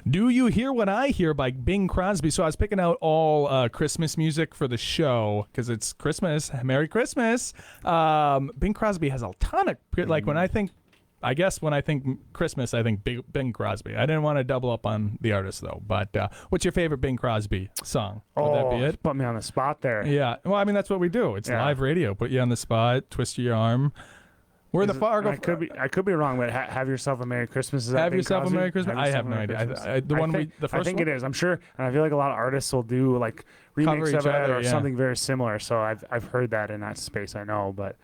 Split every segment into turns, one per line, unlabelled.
Do You Hear What I Hear by Bing Crosby. So I was picking out all Christmas music for the show because it's Christmas. Merry Christmas. Bing Crosby has a ton of, like when I think Christmas, I think Bing Crosby. I didn't want to double up on the artist though, but what's your favorite Bing Crosby song? Would that be it?
Put me on the spot there.
Yeah. Well, I mean, that's what we do. It's live radio. Put you on the spot, twist your arm. We're the Fargo.
I could be wrong, but Have Yourself a Merry Christmas. Is that
Have
Bing
Yourself
Crosby?
a Merry Christmas. I have no idea. The first
think
one?
it is. I'm sure, and I feel like a lot of artists will do like remakes of it or something very similar. So I've heard that in that space. I know, but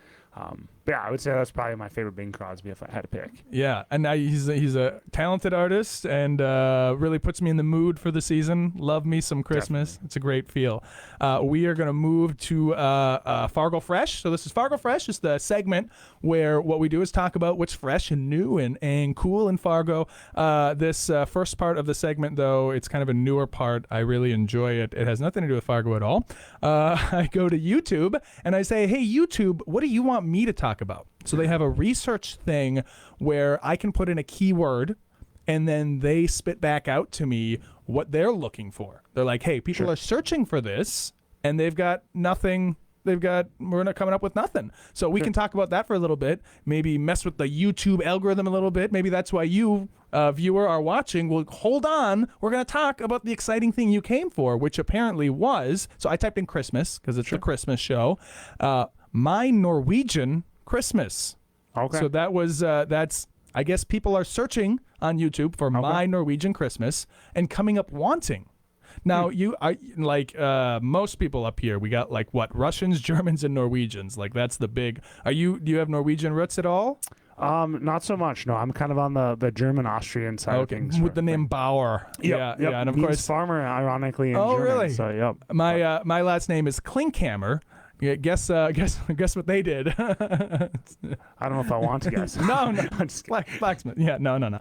yeah, I would say that's probably my favorite Bing Crosby if I had to pick.
Yeah, and now he's a talented artist and really puts me in the mood for the season. Love me some Christmas. Definitely. It's a great feel. We are going to move to Fargo Fresh. So this is Fargo Fresh. It's the segment where what we do is talk about what's fresh and new and cool in Fargo. This first part of the segment, though, it's kind of a newer part. I really enjoy it. It has nothing to do with Fargo at all. I go to YouTube and I say, hey, YouTube, what do you want me to talk about? So they have a research thing where I can put in a keyword and then they spit back out to me what they're looking for. They're like, hey, people are searching for this and they've got nothing. We're not coming up with nothing. So we can talk about that for a little bit, maybe mess with the YouTube algorithm a little bit. Maybe that's why you, viewer, are watching. Well, hold on. We're going to talk about the exciting thing you came for, which apparently was, so I typed in Christmas because it's the Christmas show, My Norwegian Christmas. Okay. So that was, that's, I guess people are searching on YouTube for My Norwegian Christmas and coming up wanting. Now, you are like most people up here. We got like what? Russians, Germans, and Norwegians. Like that's the big. Do you have Norwegian roots at all?
Not so much. No, I'm kind of on the German Austrian side of things.
With the name Bauer.
Yep.
And of course,
farmer, ironically. In German,
really?
So yep.
My last name is Klinkhammer. Yeah, guess what they did.
I don't know if I want to guess.
No.
I'm just
Blacksmith. Yeah, no.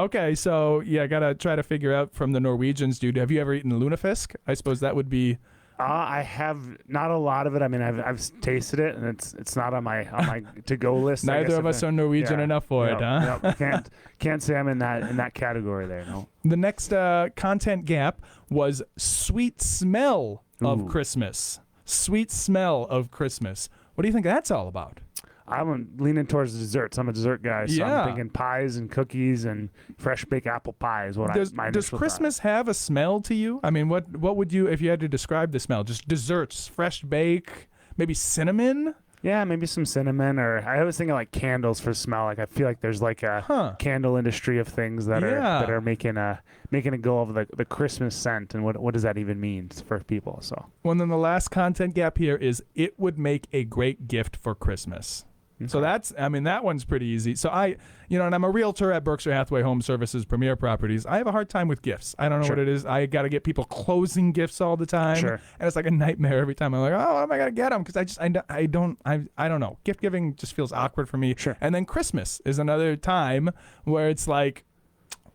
Okay, so yeah, I gotta try to figure out from the Norwegians, dude. Have you ever eaten lunafisk? I suppose that would be.
I have not a lot of it. I mean, I've tasted it, and it's not on my to go list.
Neither of us are Norwegian enough for it, huh?
Yep. Can't say I'm in that category there. No.
The next content gap was sweet smell of Christmas. Sweet smell of Christmas. What do you think that's all about?
I'm leaning towards desserts. I'm a dessert guy, so I'm thinking pies and cookies and fresh baked apple pie is what
does Christmas have a smell to you? I mean, what would you, if you had to describe the smell? Just desserts, fresh bake, maybe cinnamon?
Yeah, maybe some cinnamon, or I always think of like candles for smell. Like I feel like there's like a candle industry of things that are making it go of the Christmas scent, and what does that even mean for people? So well,
then the last content gap here is it would make a great gift for Christmas. Okay. So that one's pretty easy. So and I'm a realtor at Berkshire Hathaway Home Services Premier Properties. I have a hard time with gifts. I don't know what it is. I got to get people closing gifts all the time. And it's like a nightmare every time. I'm like, oh, what am I going to get them? Because I don't know. Gift giving just feels awkward for me. And then Christmas is another time where it's like,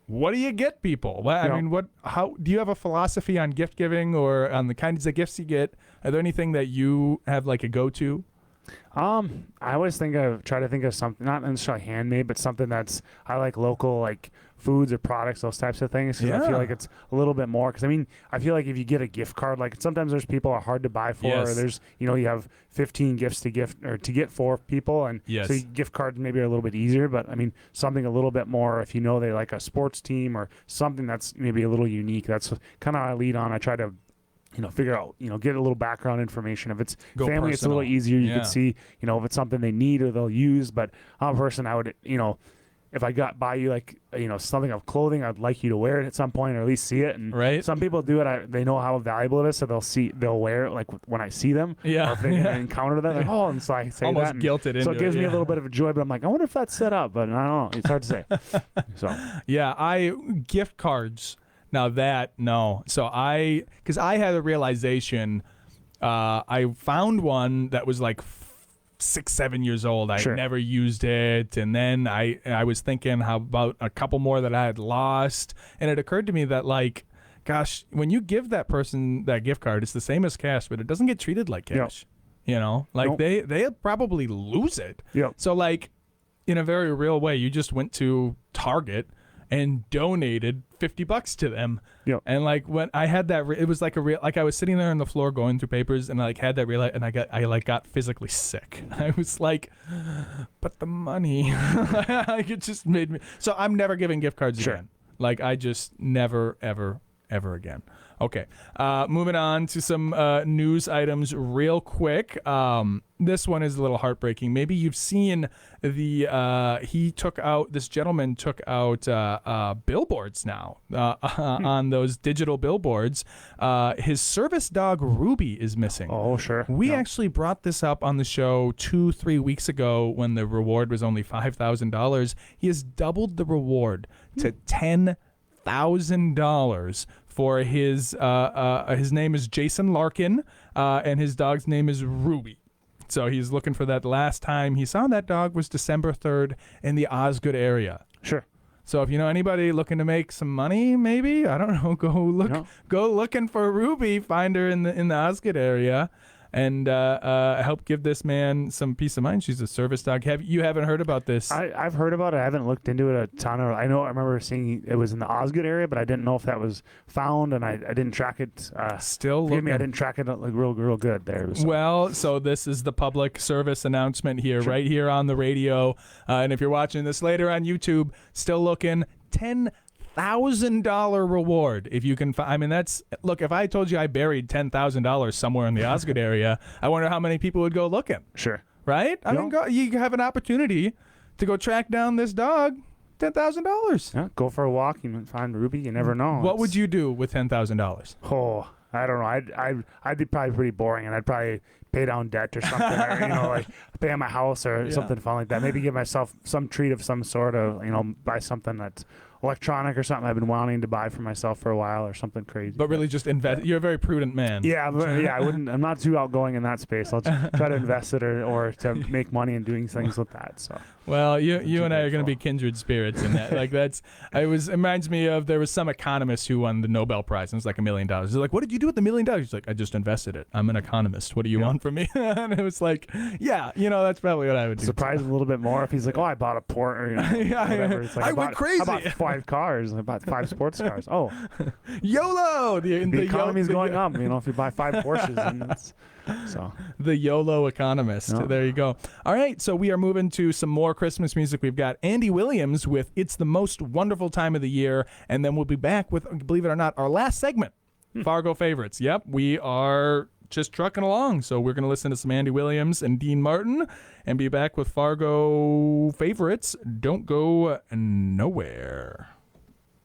what do you get people? Well, I mean, how do you have a philosophy on gift giving or on the kinds of gifts you get? Are there anything that you have like a go-to?
I always try to think of something, not necessarily handmade, but something that's, I like local, like foods or products, those types of things. Cause I feel like it's a little bit more. Cause I mean, I feel like if you get a gift card, like sometimes there's people are hard to buy for, or there's, you have 15 gifts to get for people. And so gift cards maybe are a little bit easier, but I mean, something a little bit more, if they like a sports team or something that's maybe a little unique. That's kind of how I lead on. I try to figure out, get a little background information. If it's family, personal. It's a little easier. You can see, if it's something they need or they'll use. But I'm a person, I would, if I buy you like, something of clothing, I'd like you to wear it at some point or at least see it. And some people do it. They know how valuable it is. So they'll wear it like when I see them. Yeah. Or if they encounter them, like, and so I say
almost
that.
Guilted into it.
So it gives me a little bit of a joy, but I'm like, I wonder if that's set up, but I don't know. It's hard to say.
Gift cards. Now so because I had a realization, I found one that was like 6-7 years old. I never used it. And then I was thinking how about a couple more that I had lost. And it occurred to me that like, gosh, when you give that person that gift card, it's the same as cash, but it doesn't get treated like cash. They probably lose it. So like in a very real way, you just went to Target and donated $50 to them.
Yep.
And like when I had that, it was like a real, like I was sitting there on the floor going through papers, and I like had that real, and I got physically sick. I was like, but the money, like it just made me. So I'm never giving gift cards again. Like I just never, ever again. Okay. Moving on to some news items real quick. This one is a little heartbreaking. Maybe you've seen this gentleman took out billboards now on those digital billboards. His service dog Ruby is missing.
Oh, sure.
We actually brought this up on the show 2-3 weeks ago when the reward was only $5,000. He has doubled the reward to $10,000 for his name is Jason Larkin, and his dog's name is Ruby. So he's looking for that. Last time he saw that dog was December 3rd in the Osgood area.
Sure.
So if you know anybody looking to make some money, maybe, I don't know, go looking for Ruby, find her in the Osgood area, and help give this man some peace of mind. She's a service dog. You haven't heard about this?
I've heard about it. I haven't looked into it a ton. I remember seeing it was in the Osgood area, but I didn't know if that was found, and I didn't track it.
Still looking.
Forgive me, I didn't track it like real good there. So.
Well, so this is the public service announcement here, right here on the radio. And if you're watching this later on YouTube, still looking, $10,000 reward if you can I mean, look, if I told you I buried $10,000 somewhere in the Osgood area, I wonder how many people would go looking.
Sure.
Right? I mean, you have an opportunity to go track down this dog, $10,000.
Yeah, go for a walk, you might find Ruby, you never know.
What would you do with $10,000?
Oh, I don't know. I'd be probably pretty boring, and I'd probably pay down debt or something, or like pay on my house or something fun like that. Maybe give myself some treat of some sort, of buy something that's electronic or something I've been wanting to buy for myself for a while, or something crazy.
But really just invest. You're a very prudent man.
Yeah, I wouldn't. I'm not too outgoing in that space. I'll try to invest it or to make money and doing things with that. So.
Well, you and I are going to be kindred spirits in that. Like it reminds me of, there was some economist who won the Nobel Prize, and it's like $1 million. He's like, what did you do with the $1 million? He's like, I just invested it. I'm an economist. What do you want from me? And it was like, yeah, that's probably what I would do.
Surprise him a little bit more if he's like, oh, I bought a port, or whatever. It's like,
I went crazy.
I bought 5 cars. I bought 5 sports cars. Oh,
YOLO!
The economy's going up. If you buy 5 Porsches, and so
the YOLO economist.
No.
There you go. All right, so we are moving to some more Christmas music. We've got Andy Williams with "It's the Most Wonderful Time of the Year," and then we'll be back with, believe it or not, our last segment, Fargo favorites. Yep, we are just trucking along, so we're going to listen to some Andy Williams and Dean Martin, and be back with Fargo favorites. Don't go nowhere.